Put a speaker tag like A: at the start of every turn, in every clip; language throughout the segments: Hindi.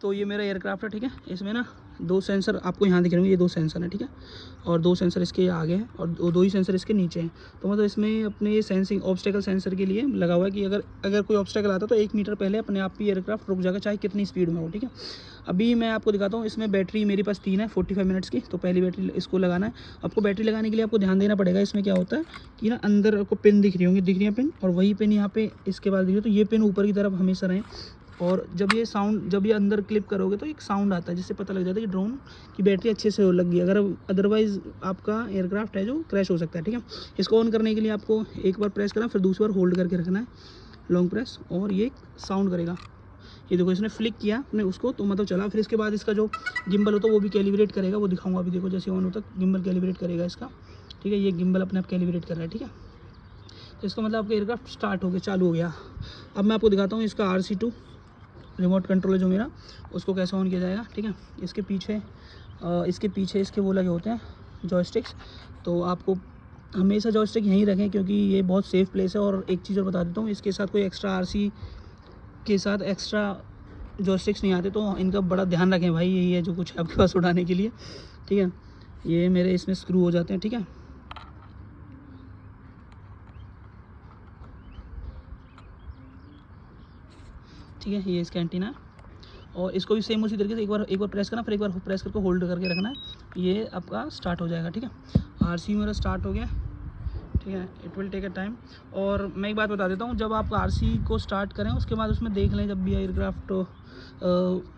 A: तो ये मेरा एयरक्राफ्ट है, ठीक है। इसमें ना 2 सेंसर आपको यहाँ दिख रहे होंगे, ये 2 सेंसर हैं, ठीक है। और 2 सेंसर इसके आगे हैं और 2 ही सेंसर इसके नीचे हैं। तो मतलब इसमें अपने सेंसिंग ऑब्स्टेकल सेंसर के लिए लगा हुआ है कि अगर कोई ऑब्स्टेकल आता है तो 1 मीटर पहले अपने आप ही एयरक्राफ्ट रुक जाएगा, चाहे कितनी स्पीड में हो, ठीक है। अभी मैं आपको दिखाता हूँ। इसमें बैटरी मेरे पास 3 है 45 मिनट्स की। तो पहली बैटरी इसको लगाना है आपको। बैटरी लगाने के लिए आपको ध्यान देना पड़ेगा। इसमें क्या होता है कि ना अंदर आपको पिन दिख रही है पिन, और वही पिन यहाँ पे इसके बाद दिख रही है। तो ये पिन ऊपर की तरफ हमेशा रहें। और जब ये अंदर क्लिप करोगे तो एक साउंड आता है, जिससे पता लग जाता है कि ड्रोन की बैटरी अच्छे से लग गई। अदरवाइज़ आपका एयरक्राफ्ट है जो क्रैश हो सकता है, ठीक है। इसको ऑन करने के लिए आपको एक बार प्रेस करना, फिर दूसरी बार होल्ड करके रखना है, लॉन्ग प्रेस, और ये साउंड करेगा। ये देखो इसने फ्लिक किया अपने उसको, तो मतलब चला। फिर इसके बाद इसका जो गिम्बल होता है वो भी कैलिब्रेट करेगा, वो दिखाऊंगा अभी। देखो जैसे ऑन होता है गिम्बल कैलिब्रेट करेगा इसका, ठीक है। ये गिम्बल अपने आप कैलिब्रेट कर रहा है, ठीक है। तो इसका मतलब आपका एयरक्राफ्ट स्टार्ट हो गया, चालू हो गया। अब मैं आपको दिखाता हूँ इसका RC2 रिमोट कंट्रोल है जो मेरा, उसको कैसे ऑन किया जाएगा, ठीक है। इसके पीछे इसके वो लगे होते हैं जॉयस्टिक्स। तो आपको हमेशा जॉयस्टिक यहीं रखें, क्योंकि ये बहुत सेफ़ प्लेस है। और एक चीज़ और बता देता हूँ, इसके साथ कोई एक्स्ट्रा RC के साथ एक्स्ट्रा जॉयस्टिक्स नहीं आते, तो इनका बड़ा ध्यान रखें भाई। यही है जो कुछ है आपके पास उड़ाने के लिए, ठीक है। ये मेरे इसमें स्क्रू हो जाते हैं, ठीक है। ठीक है, ये इसका एंटीना है। और इसको भी सेम उसी तरीके से एक बार प्रेस करना, फिर एक बार प्रेस करके होल्ड करके रखना है। ये आपका स्टार्ट हो जाएगा, ठीक है। RC मेरा स्टार्ट हो गया, ठीक है। It will take a time. और मैं एक बात बता देता हूँ, जब आप RC को स्टार्ट करें उसके बाद उसमें देख लें, जब भी एयरक्राफ्ट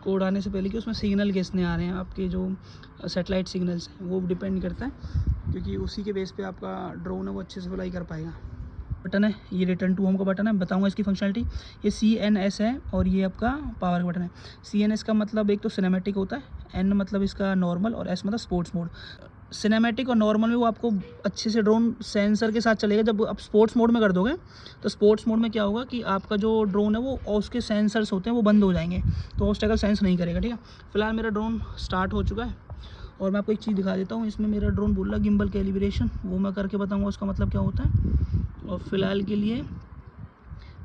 A: को उड़ाने से पहले, कि उसमें सिग्नल किसने आ रहे हैं। आपके जो सैटेलाइट सिग्नल्स हैं वो डिपेंड करता है, क्योंकि उसी के बेस पे आपका ड्रोन है वो अच्छे से फ्लाई कर पाएगा। बटन है ये रिटर्न टू होम का बटन है, बताऊंगा इसकी फंक्शनलिटी। ये CNS है और ये आपका पावर बटन है। CNS का मतलब एक तो सिनेमैटिक होता है, N मतलब इसका नॉर्मल, और S मतलब स्पोर्ट्स मोड। सिनेमैटिक और नॉर्मल में वो आपको अच्छे से ड्रोन सेंसर के साथ चलेगा। जब आप स्पोर्ट्स मोड में कर दोगे तो स्पोर्ट्स मोड में क्या होगा कि आपका जो ड्रोन है वो उसके सेंसर्स होते हैं वो बंद हो जाएंगे, तो ऑब्स्टेकल सेंस नहीं करेगा, ठीक है। फिलहाल मेरा ड्रोन स्टार्ट हो चुका है। और मैं आपको एक चीज़ दिखा देता हूँ। इसमें मेरा ड्रोन बोल रहा है गिम्बल कैलिब्रेशन, वो मैं करके बताऊँगा उसका मतलब क्या होता है। और फिलहाल के लिए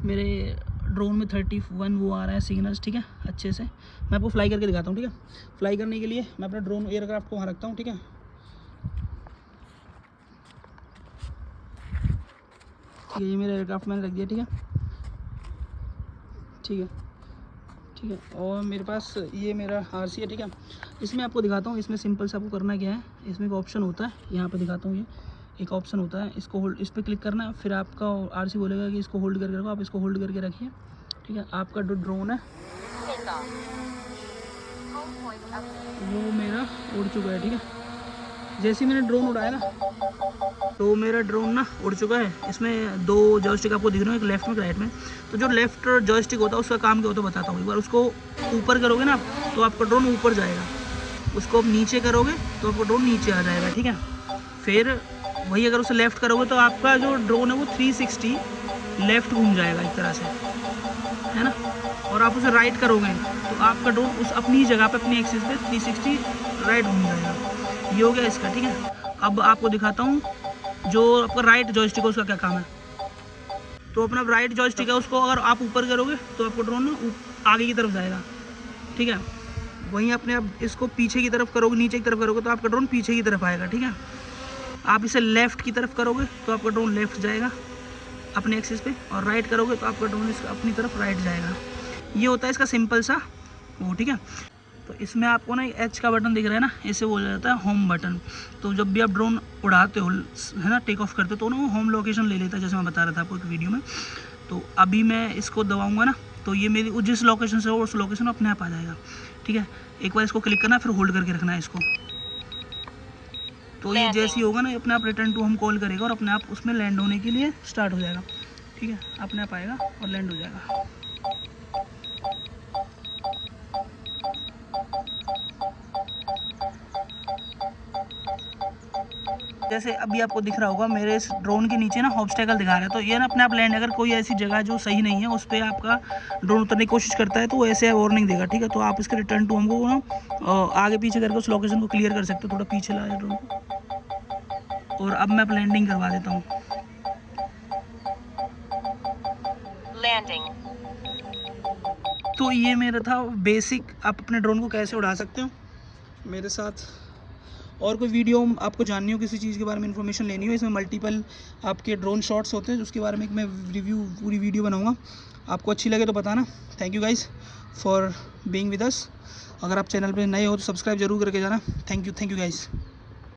A: मेरे ड्रोन में 31 वो आ रहा है सिग्नल्स, ठीक है, अच्छे से। मैं आपको फ्लाई करके दिखाता हूँ, ठीक है। फ्लाई करने के लिए मैं अपना ड्रोन एयरक्राफ्ट को वहाँ रखता हूँ, ठीक है। ठीक है, ये मेरा एयरक्राफ्ट मैंने रख दिया, ठीक है, ठीक है, ठीक है। और मेरे पास ये मेरा RC है, ठीक है। इसमें आपको दिखाता हूँ, इसमें सिंपल से आपको करना क्या है। इसमें एक ऑप्शन होता है, यहाँ पे दिखाता हूँ। ये एक ऑप्शन होता है, इसको होल्ड, इस पर क्लिक करना है। फिर आपका RC बोलेगा कि इसको होल्ड करके रखो, आप इसको होल्ड करके रखिए, ठीक है। आपका जो ड्रोन है वो मेरा उड़ चुका है, ठीक है। जैसे ही मैंने ड्रोन उड़ाया ना, तो मेरा ड्रोन ना उड़ चुका है। इसमें 2 जॉयस्टिक आपको दिख रहे हैं, एक लेफ्ट में एक राइट में। तो जो लेफ्ट जॉयस्टिक होता है उसका काम क्या होता है बताता हूँ। एक बार उसको ऊपर करोगे ना तो आपका ड्रोन ऊपर जाएगा, उसको आप नीचे करोगे तो आपका ड्रोन नीचे आ जाएगा, ठीक है। फिर वही अगर उसे लेफ़्ट करोगे तो आपका जो ड्रोन है वो 360 लेफ़्ट घूम जाएगा एक तरह से, है ना। और आप उसे राइट करोगे तो आपका ड्रोन उस अपनी जगह पे, अपनी एक्सिस पे 360 राइट घूम जाएगा। ये हो गया इसका, ठीक है। अब आपको दिखाता हूँ जो आपका राइट जॉयस्टिक है उसका क्या काम है। तो अपना राइट जॉयस्टिक है, उसको अगर आप ऊपर करोगे तो आपका ड्रोन ना आगे की तरफ जाएगा, ठीक है। वहीं अपने आप इसको पीछे की तरफ करोगे, नीचे की तरफ करोगे तो आपका ड्रोन पीछे की तरफ आएगा, ठीक है। आप इसे लेफ़्ट की तरफ करोगे तो आपका ड्रोन लेफ़्ट जाएगा अपने एक्सिस पे, और राइट करोगे तो आपका ड्रोन इसका अपनी तरफ राइट जाएगा। ये होता है इसका सिंपल सा वो, ठीक है। तो इसमें आपको ना H का बटन दिख रहा है ना, इसे बोला जाता है होम बटन। तो जब भी आप ड्रोन उड़ाते हो, है ना, टेक ऑफ करते हो, तो ना वो होम लोकेशन ले लेता है, जैसे मैं बता रहा था आपको एक वीडियो में। तो अभी मैं इसको दबाऊंगा ना, तो ये मेरी जिस लोकेशन से हो उस लोकेशन अपने आप आ जाएगा, ठीक है। एक बार इसको क्लिक करना, फिर होल्ड करके रखना है इसको। तो ये जैसे ही होगा ना, अपने आप रिटर्न टू होम कॉल करेगा और अपने आप उसमें लैंड होने के लिए स्टार्ट हो जाएगा, ठीक है। अपने आप आएगा और लैंड हो जाएगा। जैसे अभी आपको दिख रहा होगा मेरे इस ड्रोन के नीचे ना ऑब्स्टेकल दिखा रहा है, तो ये ना अपने आप लैंड, अगर कोई ऐसी जगह जो सही नहीं है उस पर आपका ड्रोन उतरने की कोशिश करता है तो वो ऐसे वार्निंग देगा, ठीक है। तो आप इसके रिटर्न टू होम को ना आगे पीछे करके उस लोकेशन को क्लियर कर सकते हो। थोड़ा पीछे लाया ड्रोन को, और अब मैं लैंडिंग करवा देता हूँ। लैंडिंग तो ये मेरा था बेसिक, आप अपने ड्रोन को कैसे उड़ा सकते हो मेरे साथ। और कोई वीडियो आपको जाननी हो, किसी चीज़ के बारे में इन्फॉर्मेशन लेनी हो, इसमें मल्टीपल आपके ड्रोन शॉट्स होते हैं, उसके बारे में मैं रिव्यू पूरी वीडियो बनाऊंगा। आपको अच्छी लगे तो बताना। Thank you guys for being with us. अगर आप चैनल पे नए हो तो सब्सक्राइब जरूर करके जाना। Thank you guys.